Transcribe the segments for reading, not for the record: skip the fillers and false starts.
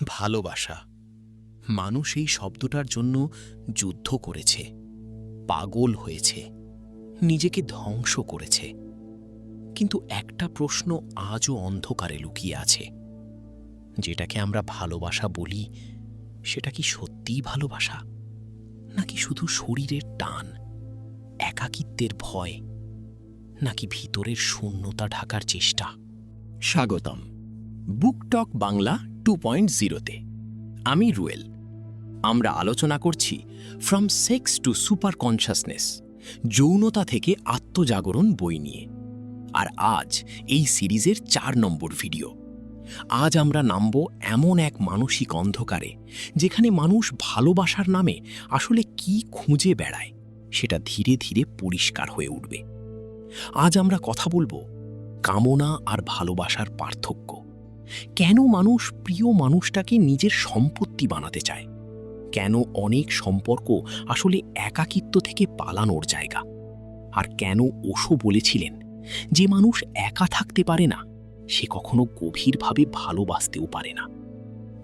ভালোবাসা। মানুষ এই শব্দটার জন্য যুদ্ধ করেছে, পাগল হয়েছে, নিজেকে ধ্বংস করেছে। কিন্তু একটা প্রশ্ন আজও অন্ধকারে লুকিয়ে আছে। যেটাকে আমরা ভালোবাসা বলি, সেটা কি সত্যিই ভালোবাসা, নাকি শুধু শরীরের টান, একাকিত্বের ভয়, নাকি ভিতরের শূন্যতা ঢাকার চেষ্টা? স্বাগতম বুকটক বাংলা 2.0-তে। আমি রুয়েল। আমরা আলোচনা করছি from sex to super consciousness, যৌনতা থেকে আত্মজাগরণ বই নিয়ে। আর আজ এই সিরিজের 4 নম্বর ভিডিও। আজ আমরা নামব এমন এক মানসিক অন্ধকারে, যেখানে মানুষ ভালোবাসার নামে আসলে কি খুঁজে বেড়ায় সেটা ধীরে ধীরে পরিষ্কার হয়ে উঠবে। আজ আমরা কথা বলবো কামনা আর ভালোবাসার পার্থক্য, কেন মানুষ প্রিয় মানুষটাকে নিজের সম্পত্তি বানাতে চায়, কেন অনেক সম্পর্ক আসলে একাকিত্ব থেকে পালানোর জায়গা, আর কেন ওশো বলেছিলেন যে মানুষ একা থাকতে পারে না, সে কখনো গভীরভাবে ভালোবাসতেও পারে না।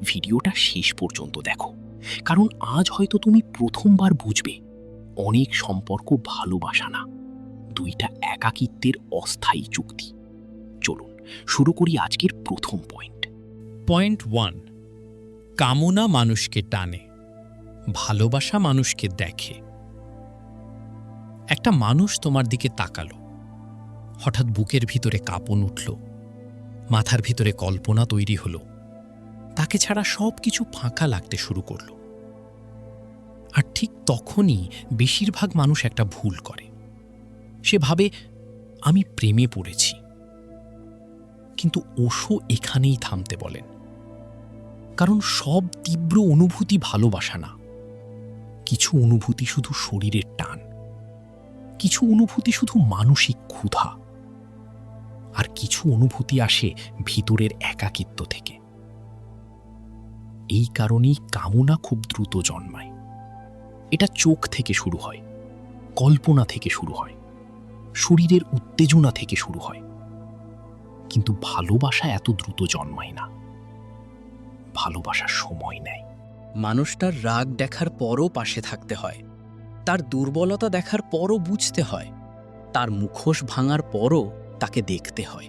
ভিডিওটা শেষ পর্যন্ত দেখো, কারণ আজ হয়তো তুমি প্রথমবার বুঝবে অনেক সম্পর্ক ভালোবাসা না, দুইটা একাকিত্বের অস্থায়ী চুক্তি। চলুন শুরু করি আজকের প্রথম পয়েন্ট। পয়েন্ট 1, কামনা মানুষকে টানে, ভালোবাসা মানুষকে দেখে। একটা মানুষ তোমার দিকে তাকালো, হঠাৎ বুকের ভিতরে কাঁপন উঠল, মাথার ভিতরে কল্পনা তৈরি হলো, তাকে ছাড়া সব কিছু ফাঁকা লাগতে শুরু করল। আর ঠিক তখনই বেশিরভাগ মানুষ একটা ভুল করে। সে ভাবে আমি প্রেমে পড়েছি। কিন্তু ওশো এখানেই থামতে বলেন, কারণ সব তীব্র অনুভূতি ভালোবাসা না। কিছু অনুভূতি শুধু শরীরের টান, কিছু অনুভূতি শুধু মানসিক ক্ষুধা, আর কিছু অনুভূতি আসে ভিতরের একাকিত্ব থেকে। এই কারণেই কামনা খুব দ্রুত জন্মায়। এটা চোখ থেকে শুরু হয়, কল্পনা থেকে শুরু হয়, শরীরের উত্তেজনা থেকে শুরু হয়। কিন্তু ভালোবাসা এত দ্রুত জন্মায় না, ভালোবাসার সময় নেয়। মানুষটার রাগ দেখার পরও পাশে থাকতে হয়, তার দুর্বলতা দেখার পরও বুঝতে হয়, তার মুখোশ ভাঙার পরও তাকে দেখতে হয়।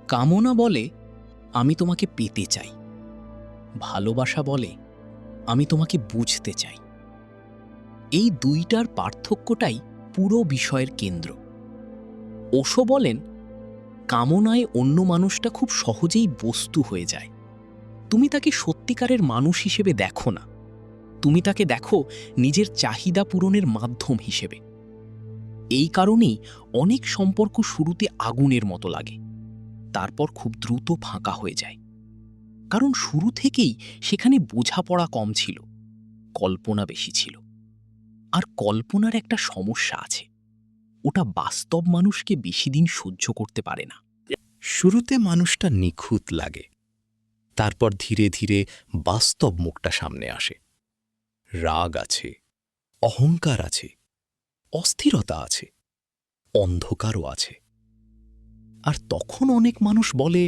কামনা বলে আমি তোমাকে পেতে চাই, ভালোবাসা বলে আমি তোমাকে বুঝতে চাই। এই দুইটার পার্থক্যটাই পুরো বিষয়ের কেন্দ্র। ওশো বলেন, কামনায় অন্য মানুষটা খুব সহজেই বস্তু হয়ে যায়। তুমি তাকে সত্যিকারের মানুষ হিসেবে দেখো না, তুমি তাকে দেখো নিজের চাহিদা পূরণের মাধ্যম হিসেবে। এই কারণেই অনেক সম্পর্ক শুরুতে আগুনের মতো লাগে, তারপর খুব দ্রুত ফাঁকা হয়ে যায়। কারণ শুরু থেকেই সেখানে বোঝাপড়া কম ছিল, কল্পনা বেশি ছিল। আর কল্পনার একটা সমস্যা আছে, ওটা বাস্তব মানুষকে বেশি দিন সহ্য করতে পারে না। শুরুতে মানুষটা নিখুঁত লাগে, তারপর ধীরে ধীরে বাস্তব মুখটা সামনে আসে। রাগ আছে, অহংকার আছে, অস্থিরতা আছে, অন্ধকারও আছে। আর তখন অনেক মানুষ বলে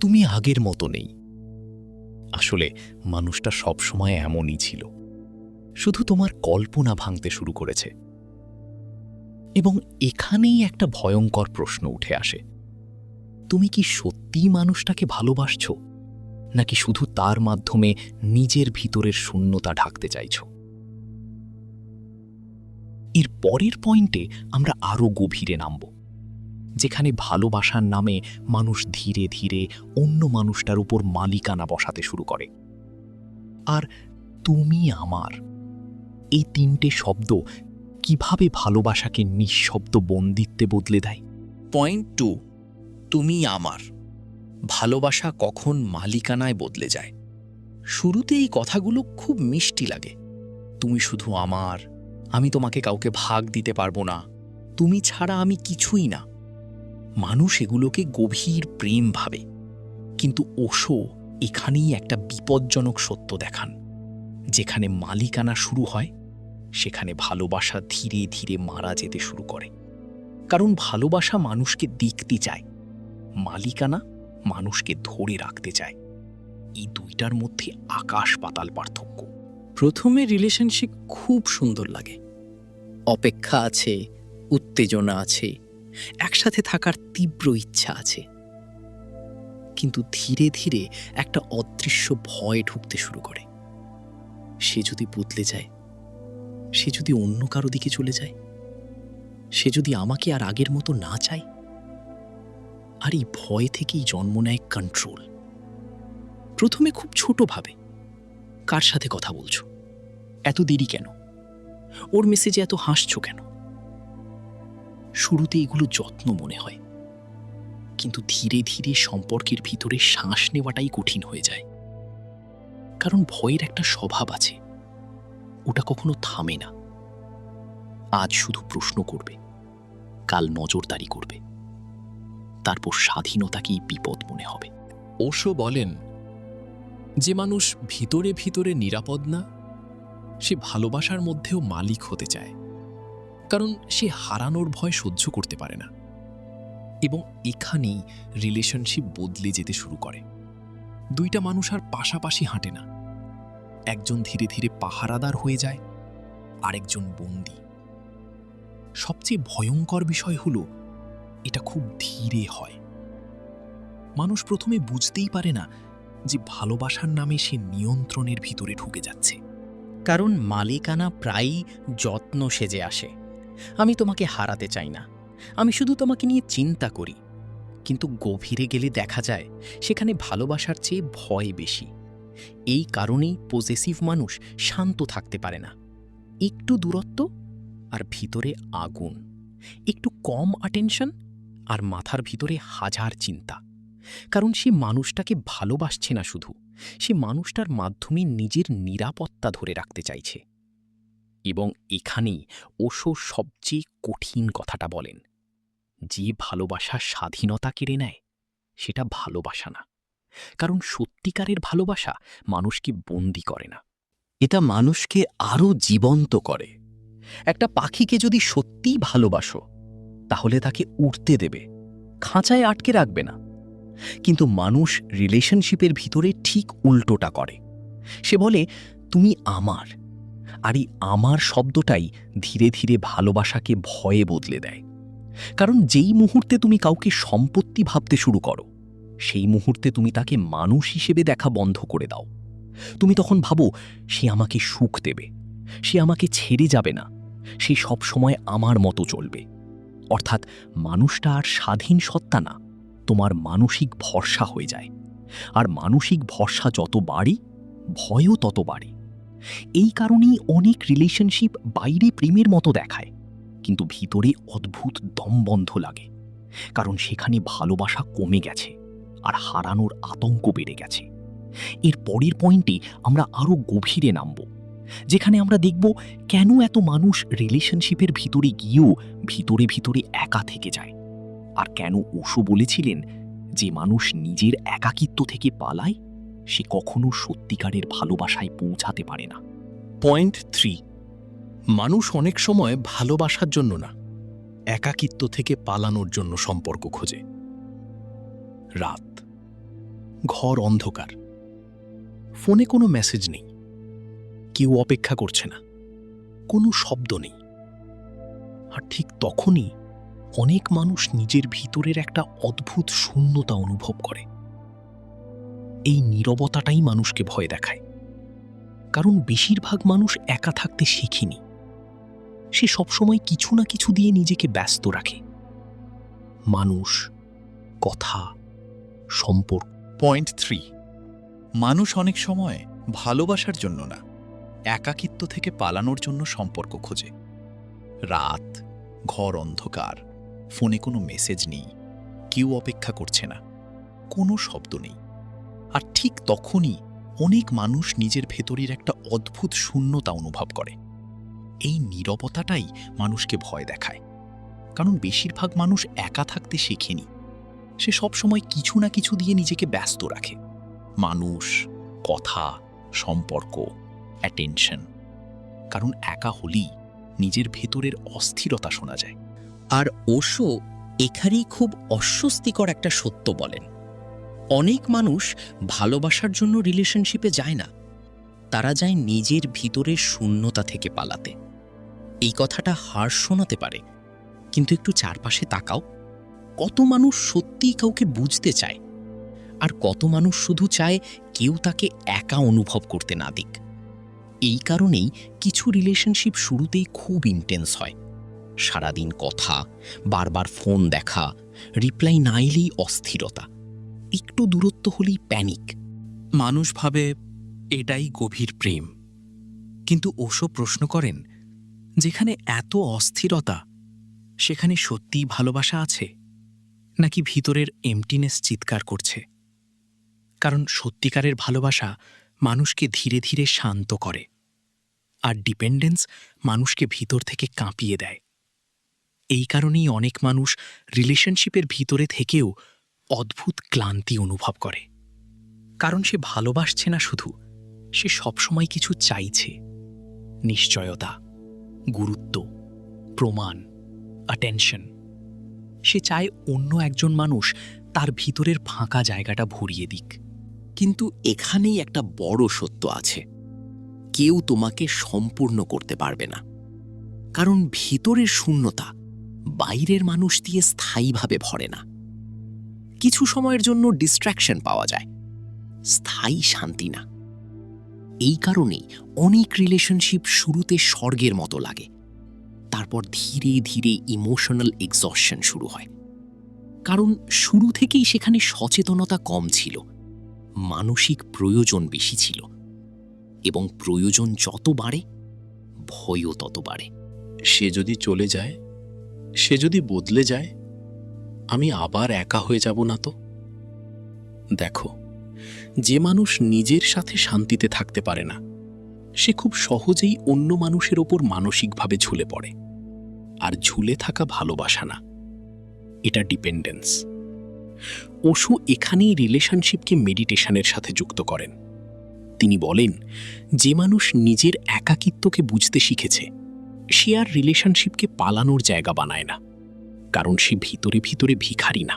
তুমি আগের মতো নেই। আসলে মানুষটা সবসময় এমনই ছিল, শুধু তোমার কল্পনা ভাঙতে শুরু করেছে। এবং এখানেই একটা ভয়ঙ্কর প্রশ্ন উঠে আসে, তুমি কি সত্যিই মানুষটাকে ভালোবাসছো, নাকি শুধু তার মাধ্যমে নিজের ভিতরের শূন্যতা ঢাকতে চাইছো? এর পরের পয়েন্টে আমরা আরও গভীরে নামব, যেখানে ভালোবাসার নামে মানুষ ধীরে ধীরে অন্য মানুষটার উপর মালিকানা বসাতে শুরু করে। আর তুমি আমার, এই 3টে শব্দ কিভাবে ভালোবাসাকে নিঃশব্দ বন্দিত্বে বদলে দেয়। পয়েন্ট 2, তুমি আমার। ভালোবাসা কখন মালিকানায় বদলে যায়? শুরুতে এই কথাগুলো খুব মিষ্টি লাগে। তুমি শুধু আমার, আমি তোমাকে কাউকে ভাগ দিতে পারবো না, তুমি ছাড়া আমি কিছুই না। মানুষ এগুলোকে গভীর প্রেম ভাবে। কিন্তু ওশো এখানেই একটা বিপজ্জনক সত্য দেখান, যেখানে মালিকানা শুরু হয় সেখানে ভালোবাসা ধীরে ধীরে মারা যেতে শুরু করে। কারণ ভালোবাসা মানুষকে দেখতে চায়, মালিকানা মানুষকে ধরে রাখতে চায়। এই দুইটার মধ্যে আকাশ পাতাল পার্থক্য। প্রথমে রিলেশনশিপ খুব সুন্দর লাগে, অপেক্ষা আছে, উত্তেজনা আছে, একসাথে থাকার তীব্র ইচ্ছা আছে। কিন্তু ধীরে ধীরে একটা অদৃশ্য ভয় ঢুকতে শুরু করে। সে যদি বদলে যায়, সে যদি অন্য কারো দিকে চলে যায়, সে যদি আমাকে আর আগের মতো না চায়। আর এই ভয় থেকেই জন্ম নেয় কন্ট্রোল। প্রথমে খুব ছোটভাবে, কার সাথে কথা বলছো, এত দেরি কেন, ওর মেসেজে এত হাসছো কেন। শুরুতে এগুলো যত্ন মনে হয়, কিন্তু ধীরে ধীরে সম্পর্কের ভিতরে শ্বাস নেওয়াটাই কঠিন হয়ে যায়। কারণ ভয়ের একটা স্বভাব আছে, ওটা কখনো থামে না। আজ শুধু প্রশ্ন করবে, কাল নজরদারি করবে, তারপর স্বাধীনতাকেই বিপদ মনে হবে। ওশো বলেন, যে মানুষ ভিতরে ভিতরে নিরাপদ না, সে ভালোবাসার মধ্যেও মালিক হতে চায়, কারণ সে হারানোর ভয় সহ্য করতে পারে না। এবং এখানেই রিলেশনশিপ বদলে যেতে শুরু করে। দুইটা মানুষ আর পাশাপাশি হাঁটে না, একজন ধীরে ধীরে পাহারাদার হয়ে যায়, আরেকজন বন্দী। সবচেয়ে ভয়ঙ্কর বিষয় হলো এটা খুব ধীরে হয়। মানুষ প্রথমে বুঝতেই পারে না যে ভালোবাসার নামে সে নিয়ন্ত্রণের ভিতরে ঢুকে যাচ্ছে। কারণ মালিকানা প্রায়ই যত্ন সেজে আসে। আমি তোমাকে হারাতে চাই না, আমি শুধু তোমাকে নিয়ে চিন্তা করি। কিন্তু গভীরে গেলে দেখা যায় সেখানে ভালোবাসার চেয়ে ভয় বেশি। এই কারণেই পজেসিভ মানুষ শান্ত থাকতে পারে না। একটু দূরত্ব আর ভিতরে আগুন, একটু কম অ্যাটেনশন আর মাথার ভিতরে হাজার চিন্তা। কারণ সে মানুষটাকে ভালোবাসছে না, শুধু সে মানুষটার মাধ্যমে নিজের নিরাপত্তা ধরে রাখতে চাইছে। এবং এখানেই ওশো সবচেয়ে কঠিন কথাটা বলেন, যে ভালোবাসা স্বাধীনতা কেড়ে নেয় সেটা ভালোবাসা না। কারণ সত্যিকারের ভালোবাসা মানুষকে বন্দী করে না, এটা মানুষকে আরও জীবন্ত করে। একটা পাখিকে যদি সত্যিই ভালোবাসো, তাহলে তাকে উড়তে দেবে, খাঁচায় আটকে রাখবে না। কিন্তু মানুষ রিলেশনশিপের ভিতরে ঠিক উল্টোটা করে। সে বলে তুমি আমার, আর এই আমার শব্দটাই ধীরে ধীরে ভালোবাসাকে ভয়ে বদলে দেয়। কারণ যেই মুহূর্তে তুমি কাউকে সম্পত্তি ভাবতে শুরু করো, সেই মুহূর্তে তুমি তাকে মানুষ হিসেবে দেখা বন্ধ করে দাও। তুমি তখন ভাবো সে আমাকে সুখ দেবে, সে আমাকে ছেড়ে যাবে না, সে সব সময় আমার মতো চলবে। অর্থাৎ মানুষটা আর স্বাধীন সত্তা না, তোমার মানসিক ভরসা হয়ে যায়। আর মানসিক ভরসা যত বাড়ে, ভয়ও তত বাড়ে। এই কারণেই অনেক রিলেশনশিপ বাইরে প্রেমের মতো দেখায়, কিন্তু ভিতরে অদ্ভুত দমবন্ধ লাগে। কারণ সেখানে ভালোবাসা কমে গেছে আর হারানোর আতঙ্ক বেড়ে গেছে। এর পরের পয়েন্টে আমরা আরও গভীরে নামব, যেখানে আমরা দেখব কেন এত মানুষ রিলেশনশিপের ভিতরে গিয়েও ভিতরে ভিতরে একা থেকে যায়। আর কেন ওশো বলেছিলেন, যে মানুষ নিজের একাকিত্ব থেকে পালায় সে কখনো সত্যিকারের ভালোবাসায় পৌঁছাতে পারে না। পয়েন্ট 3, মানুষ অনেক সময় ভালোবাসার জন্য না, একাকিত্ব থেকে পালানোর জন্য সম্পর্ক খোঁজে। রাত, ঘর অন্ধকার, ফোনে কোনো মেসেজ নেই, কেউ অপেক্ষা করছে না, কোনো শব্দ নেই। আর ঠিক তখনই অনেক মানুষ নিজের ভিতরের একটা অদ্ভুত শূন্যতা অনুভব করে। এই নীরবতাটাই মানুষকে ভয় দেখায়। কারণ বেশিরভাগ মানুষ একা থাকতে শেখেনি, সে সবসময় কিছু না কিছু দিয়ে নিজেকে ব্যস্ত রাখে। মানুষ, কথা, সম্পর্ক। পয়েন্ট 3, মানুষ অনেক সময় ভালোবাসার জন্য না, একাকিত্ব থেকে পালানোর জন্য সম্পর্ক খোঁজে। রাত, ঘর অন্ধকার, ফোনে কোনো মেসেজ নেই, কেউ অপেক্ষা করছে না, কোনো শব্দ নেই। আর ঠিক তখনই অনেক মানুষ নিজের ভেতরের একটা অদ্ভুত শূন্যতা অনুভব করে। এই নীরবতাটাই মানুষকে ভয় দেখায়। কারণ বেশিরভাগ মানুষ একা থাকতে শেখেনি, সে সবসময় কিছু না কিছু দিয়ে নিজেকে ব্যস্ত রাখে। মানুষ, কথা, সম্পর্ক, অ্যাটেনশন। কারণ একা হলেই নিজের ভেতরের অস্থিরতা শোনা যায়। আর ওশো এখানেই খুব অস্বস্তিকর একটা সত্য বলেন, অনেক মানুষ ভালোবাসার জন্য রিলেশনশিপে যায় না, তারা যায় নিজের ভিতরের শূন্যতা থেকে পালাতে। এই কথাটা হার্শ শোনাতে পারে, কিন্তু একটু চারপাশে তাকাও। কত মানুষ সত্যিই কাউকে বুঝতে চায়, আর কত মানুষ শুধু চায় কেউ তাকে একা অনুভব করতে না দিক। এই কারণেই কিছু রিলেশনশিপ শুরুতেই খুব ইন্টেন্স হয়। সারাদিন কথা, বারবার ফোন দেখা, রিপ্লাই না এলেই অস্থিরতা, একটু দূরত্ব হলেই প্যানিক। মানুষ ভাবে এটাই গভীর প্রেম, কিন্তু ওশো প্রশ্ন করেন, যেখানে এত অস্থিরতা, সেখানে সত্যিই ভালোবাসা আছে, নাকি ভিতরের এমটিনেস চিৎকার করছে? কারণ সত্যিকারের ভালোবাসা মানুষকে ধীরে ধীরে শান্ত করে, আর ডিপেন্ডেন্স মানুষকে ভিতর থেকে কাঁপিয়ে দেয়। এই কারণেই অনেক মানুষ রিলেশনশিপের ভিতরে থেকেও অদ্ভুত ক্লান্তি অনুভব করে। কারণ সে ভালোবাসছে না শুধু, সে সবসময় কিছু চাইছে। নিশ্চয়তা, গুরুত্ব, প্রমাণ, অ্যাটেনশন। সে চায় অন্য একজন মানুষ তার ভিতরের ফাঁকা জায়গাটা ভরিয়ে দিক। কিন্তু এখানেই একটা বড় সত্য আছে, কেউ তোমাকে সম্পূর্ণ করতে পারবে না। কারণ ভিতরের শূন্যতা বাইরের মানুষ দিয়ে স্থায়ীভাবে ভরে না। কিছু সময়ের জন্য ডিস্ট্র্যাকশন পাওয়া যায়, স্থায়ী শান্তি না। এই কারণেই অনেক রিলেশনশিপ শুরুতে স্বর্গের মতো লাগে, তারপর ধীরে ধীরে ইমোশনাল এক্সস্টন শুরু হয়। কারণ শুরু থেকেই সেখানে সচেতনতা কম ছিল, মানসিক প্রয়োজন বেশি ছিল, এবং প্রয়োজন যত বাড়ে, ভয়ও তত বাড়ে। সে যদি চলে যায়, সে যদি বদলে যায়, আমি আবার একা হয়ে যাব না তো? দেখো, যে মানুষ নিজের সাথে শান্তিতে থাকতে পারে না, সে খুব সহজেই অন্য মানুষের ওপর মানসিকভাবে ঝুলে পড়ে। আর ঝুলে থাকা ভালোবাসা না, এটা ডিপেন্ডেন্স। ওশো এখানেই রিলেশনশিপকে মেডিটেশনের সাথে যুক্ত করেন। তিনি বলেন, যে মানুষ নিজের একাকিত্বকে বুঝতে শিখেছে, সে আর রিলেশনশিপকে পালানোর জায়গা বানায় না। কারণ সে ভিতরে ভিতরে ভিখারি না।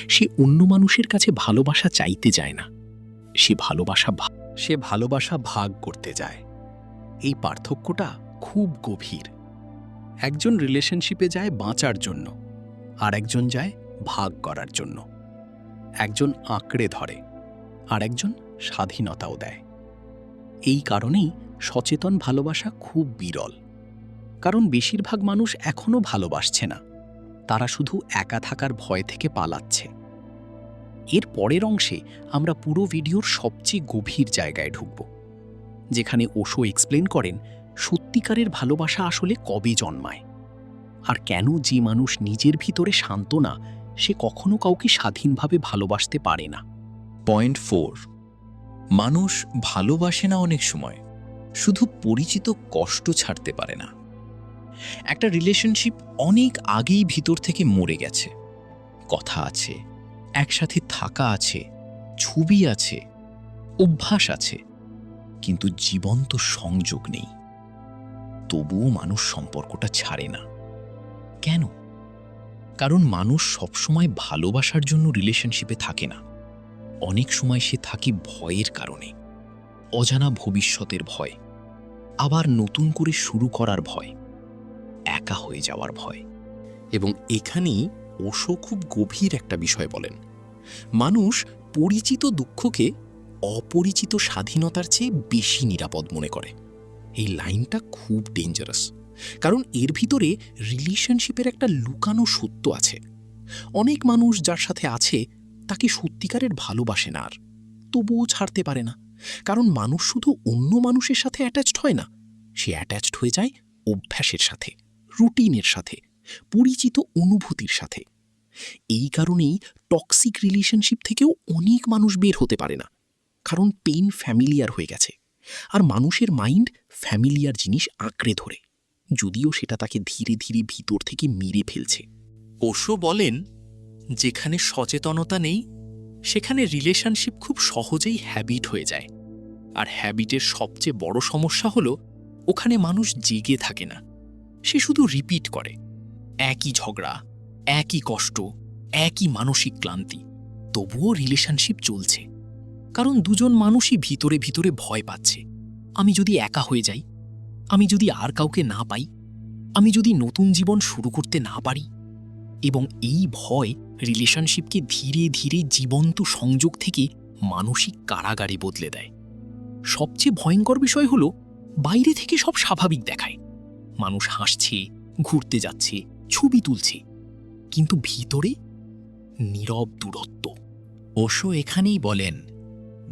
সে অন্য মানুষের কাছে ভালোবাসা চাইতে যায় না, সে ভালোবাসা ভাগ করতে যায়। এই পার্থক্যটা খুব গভীর। একজন রিলেশনশিপে যায় বাঁচার জন্য, আর একজন যায় ভাগ করার জন্য। একজন আঁকড়ে ধরে, আর একজন স্বাধীনতাও দেয়। এই কারণেই সচেতন ভালোবাসা খুব বিরল। কারণ বেশিরভাগ মানুষ এখনও ভালোবাসছে না, তারা শুধু একা থাকার ভয় থেকে পালাচ্ছে। এর পরের অংশে আমরা পুরো ভিডিওর সবচেয়ে গভীর জায়গায় ঢুকব, যেখানে ওশো এক্সপ্লেন করেন সত্যিকারের ভালোবাসা আসলে কবে জন্মায়, আর কেন যে মানুষ নিজের ভিতরে শান্ত না, সে কখনো কাউকে স্বাধীনভাবে ভালোবাসতে পারে না। পয়েন্ট 4, মানুষ ভালোবাসে না অনেক সময়, শুধু পরিচিত কষ্ট ছাড়তে পারে না। একটা রিলেশনশিপ অনেক আগেই ভিতর থেকে মরে গেছে। কথা আছে, একসাথে থাকা আছে, ছবি আছে, অভ্যাস আছে, কিন্তু জীবন্ত সংযোগ নেই। তবুও মানুষ সম্পর্কটা ছাড়ে না। কেন? কারণ মানুষ সবসময় ভালোবাসার জন্য রিলেশনশিপে থাকে না। অনেক সময় সে থাকে ভয়ের কারণে, অজানা ভবিষ্যতের ভয়, আবার নতুন করে শুরু করার ভয়, একা হয়ে যাওয়ার ভয়। এবং এখানেই ওশো খুব গভীর একটা বিষয় বলেন, মানুষ পরিচিত দুঃখকে অপরিচিত স্বাধীনতার চেয়ে বেশি নিরাপদ মনে করে। এই লাইনটা খুব ডেঞ্জারাস, কারণ এর ভিতরে রিলেশনশিপের একটা লুকানো সত্য আছে। অনেক মানুষ যার সাথে আছে তাকে সত্যিকারের ভালোবাসে না, আর তবুও ছাড়তে পারে না। কারণ মানুষ শুধু অন্য মানুষের সাথে অ্যাটাচড হয় না, সে অ্যাটাচড হয়ে যায় অভ্যাসের সাথে, রুটিনের সাথে, পরিচিত অনুভূতির সাথে। এই কারণেই টক্সিক রিলেশনশিপ থেকেও অনেক মানুষ বের হতে পারে না, কারণ পেইন ফ্যামিলিয়ার হয়ে গেছে, আর মানুষের মাইন্ড ফ্যামিলিয়ার জিনিস আঁকড়ে ধরে, যদিও সেটা তাকে ধীরে ধীরে ভিতর থেকে মেরে ফেলছে। ওশো বলেন, যেখানে সচেতনতা নেই, সেখানে রিলেশনশিপ খুব সহজেই হ্যাবিট হয়ে যায়। আর হ্যাবিটের সবচেয়ে বড় সমস্যা হলো, ওখানে মানুষ জেগে থাকে না, সে শুধু রিপিট করে। একই ঝগড়া, একই কষ্ট, একই মানসিক ক্লান্তি। তবুও রিলেশনশিপ চলছে, কারণ দুজন মানুষই ভিতরে ভিতরে ভয় পাচ্ছে। আমি যদি একা হয়ে যাই, আমি যদি আর কাউকে না পাই, আমি যদি নতুন জীবন শুরু করতে না পারি। এবং এই ভয় রিলেশনশিপকে ধীরে ধীরে জীবন্ত সংযোগ থেকে মানসিক কারাগারে বদলে দেয়। সবচেয়ে ভয়ঙ্কর বিষয় হলো, বাইরে থেকে সব স্বাভাবিক দেখায়, মানুষ হাসছে, ঘুরতে যাচ্ছে, ছবি তুলছে, কিন্তু ভিতরে নীরব দূরত্ব। ওশো এখানেই বলেন,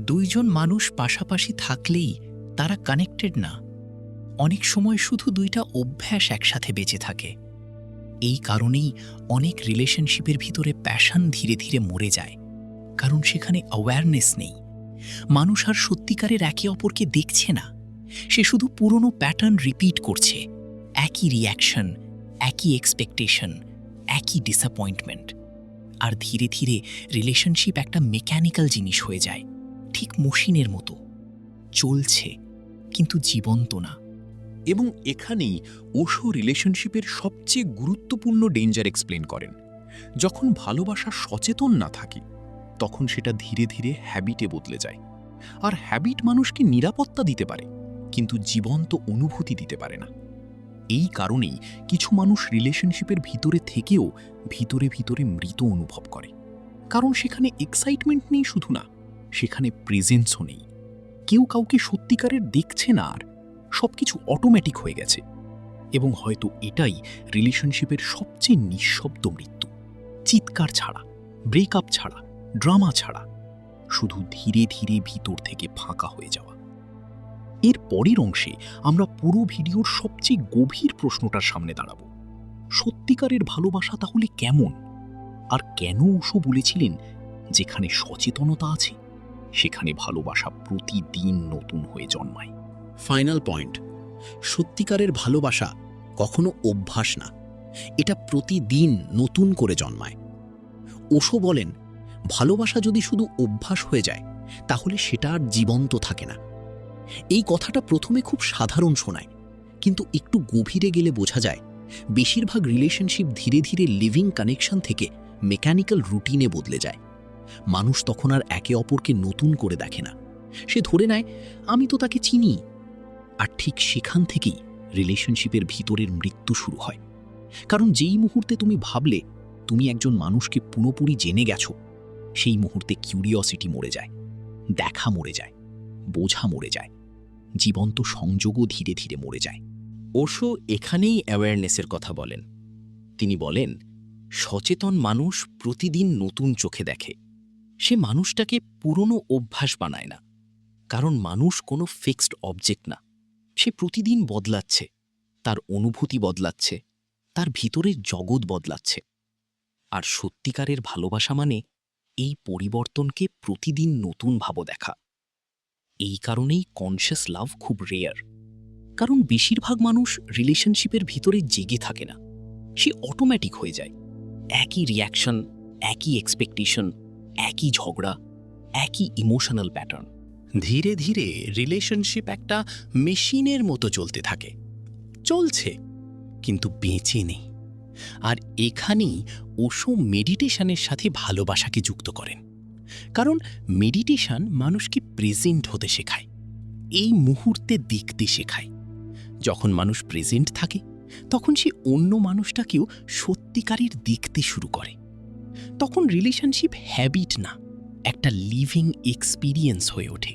দুইজন মানুষ পাশাপাশি থাকলেই তারা কানেক্টেড না, অনেক সময় শুধু দুইটা অভ্যাস একসাথে বেঁচে থাকে। এই কারণেই অনেক রিলেশনশিপের ভিতরে প্যাশন ধীরে ধীরে মরে যায়, কারণ সেখানে অ্যাওয়ারনেস নেই। মানুষ আর সত্যিকারের একে অপরকে দেখছে না, সে শুধু পুরনো প্যাটার্ন রিপিট করছে, একই রিয়াকশন, একই এক্সপেকটেশন, একই ডিসঅ্যাপয়েন্টমেন্ট। আর ধীরে ধীরে রিলেশনশিপ একটা মেকানিক্যাল জিনিস হয়ে যায়, ঠিক মেশিনের মতো, চলছে কিন্তু জীবন্ত না। এবং এখানেই ওশো রিলেশনশিপের সবচেয়ে গুরুত্বপূর্ণ ডেঞ্জার এক্সপ্লেন করেন। যখন ভালোবাসা সচেতন না থাকে, তখন সেটা ধীরে ধীরে হ্যাবিটে বদলে যায়। আর হ্যাবিট মানুষকে নিরাপত্তা দিতে পারে, কিন্তু জীবন্ত অনুভূতি দিতে পারে না। এই কারণেই কিছু মানুষ রিলেশনশিপের ভিতরে থেকেও ভিতরে ভিতরে মৃত অনুভব করে, কারণ সেখানে এক্সাইটমেন্ট নেই শুধু না, সেখানে প্রেজেন্সও নেই। কেউ কাউকে সত্যিকারের দেখছে না, আর সবকিছু অটোমেটিক হয়ে গেছে। এবং হয়তো এটাই রিলেশনশিপের সবচেয়ে নিঃশব্দ মৃত্যু, চিৎকার ছাড়া, ব্রেকআপ ছাড়া, ড্রামা ছাড়া, শুধু ধীরে ধীরে ভিতর থেকে ফাঁকা হয়ে যাওয়া। এর পরের অংশে আমরা পুরো ভিডিওর সবচেয়ে গভীর প্রশ্নটার সামনে দাঁড়াবো। সত্যিকারের ভালোবাসা তাহলে কেমন? আর কেন ওশো বলেছিলেন, যেখানে সচেতনতা আছে সেখানে ভালোবাসা প্রতিদিন নতুন হয়ে জন্মায়। ফাইনাল পয়েন্ট, সত্যিকারের ভালোবাসা কখনো অভ্যাস না, এটা প্রতিদিন নতুন করে জন্মায়। ওশো বলেন, ভালোবাসা যদি শুধু অভ্যাস হয়ে যায় তাহলে সেটা আর জীবন্ত থাকে না। এই কথাটা প্রথমে খুব সাধারণ শোনায়, কিন্তু একটু গভীরে গেলে বোঝা যায় বেশিরভাগ রিলেশনশিপ ধীরে ধীরে লিভিং কানেকশন থেকে মেকানিক্যাল রুটিনে বদলে যায়। মানুষ তখন আর একে অপরকে নতুন করে দেখে না, সে ধরে নেয় আমি তো তাকে চিনি। আর ঠিক সেখান থেকেই রিলেশনশিপের ভিতরের মৃত্যু শুরু হয়। কারণ যেই মুহূর্তে তুমি ভাবলে তুমি একজন মানুষকে পুরোপুরি জেনে গেছো, সেই মুহূর্তে কিউরিওসিটি মরে যায়, দেখা মরে যায়, বোঝা মরে যায়, জীবন্ত সংযোগও ধীরে ধীরে মরে যায়। ওশো এখানেই অ্যাওয়ারনেসের কথা বলেন। তিনি বলেন, সচেতন মানুষ প্রতিদিন নতুন চোখে দেখে। সে মানুষটাকে পুরনো অভ্যাস বানায় না, কারণ মানুষ কোনো ফিক্সড অবজেক্ট না। সে প্রতিদিন বদলাচ্ছে, তার অনুভূতি বদলাচ্ছে, তার ভিতরের জগৎ বদলাচ্ছে। আর সত্যিকারের ভালোবাসা মানে এই পরিবর্তনকে প্রতিদিন নতুন ভাব দেখা। এই কারণেই কনশিয়াস লাভ খুব রেয়ার, কারণ বেশিরভাগ মানুষ রিলেশনশিপের ভিতরে জেগে থাকে না, সে অটোমেটিক হয়ে যায়। একই রিয়াকশন, একই এক্সপেকটেশন, একই ঝগড়া, একই ইমোশনাল প্যাটার্ন। ধীরে ধীরে রিলেশনশিপ একটা মেশিনের মতো চলতে থাকে, চলছে কিন্তু বেঁচে নেই। আর এখানেই ওশো মেডিটেশনের সাথে ভালোবাসাকে যুক্ত করেন, কারণ মেডিটেশন মানুষকে প্রেজেন্ট হতে শেখায়, এই মুহূর্তে দেখতে শেখায়। যখন মানুষ প্রেজেন্ট থাকে, তখন সে অন্য মানুষটাকেও সত্যিকারের দেখতে শুরু করে। তখন রিলেশনশিপ হ্যাবিট না, একটা লিভিং এক্সপিরিয়েন্স হয়ে ওঠে।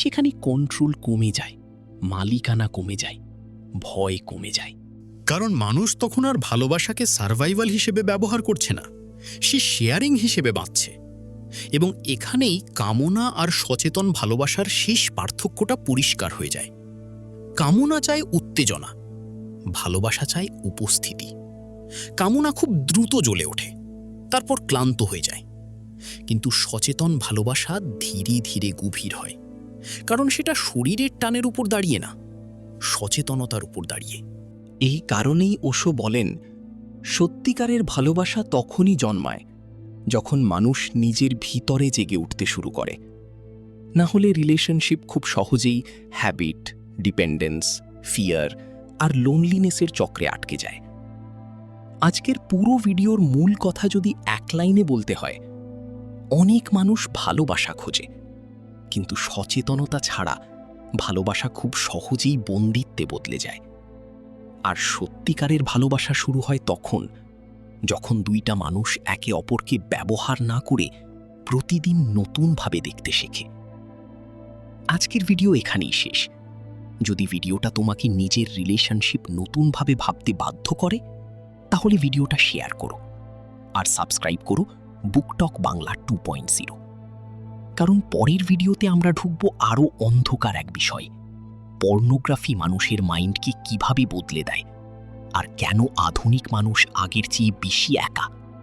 সেখানে কন্ট্রোল কমে যায়, মালিকানা কমে যায়, ভয় কমে যায়। কারণ মানুষ তখন আর ভালোবাসাকে সার্ভাইভাল হিসেবে ব্যবহার করছে না, সে শেয়ারিং হিসেবে বাঁচছে। এবং এখানেই কামনা আর সচেতন ভালোবাসার শেষ পার্থক্যটা পরিষ্কার হয়ে যায়। কামনা চায় উত্তেজনা, ভালোবাসা চায় উপস্থিতি। কামনা খুব দ্রুত জ্বলে ওঠে, তারপর ক্লান্ত হয়ে যায়, কিন্তু সচেতন ভালোবাসা ধীরে ধীরে গভীর হয়, কারণ সেটা শরীরের টানের উপর দাঁড়িয়ে না, সচেতনতার উপর দাঁড়িয়ে। এই কারণেই ওশো বলেন, সত্যিকারের ভালোবাসা তখনই জন্মায় যখন মানুষ নিজের ভিতরে জেগে উঠতে শুরু করে। না হলে রিলেশনশিপ খুব সহজেই হ্যাবিট, ডিপেন্ডেন্স, ফিয়ার আর লোনলিনেসের চক্রে আটকে যায়। আজকের পুরো ভিডিওর মূল কথা যদি এক লাইনে বলতে হয়, অনেক মানুষ ভালোবাসা খোঁজে, কিন্তু সচেতনতা ছাড়া ভালোবাসা খুব সহজেই বন্দিত্বে বদলে যায়। আর সত্যিকারের ভালোবাসা শুরু হয় তখন, যখন দুইটা মানুষ একে অপরকে ব্যবহার না করে প্রতিদিন নতুনভাবে দেখতে শেখে। আজকের ভিডিও এখানেই শেষ। যদি ভিডিওটা তোমাকে নিজের রিলেশনশিপ নতুনভাবে ভাবতে বাধ্য করে, তাহলে ভিডিওটা শেয়ার করো আর সাবস্ক্রাইব করো বুকটক বাংলা 2.0। কারণ পরের ভিডিওতে আমরা ঢুকবো আরও অন্ধকার এক বিষয়, পর্নোগ্রাফি মানুষের মাইন্ডকে কিভাবে বদলে দেয় আর কেন আধুনিক মানুষ আগের চেয়ে বেশি একা।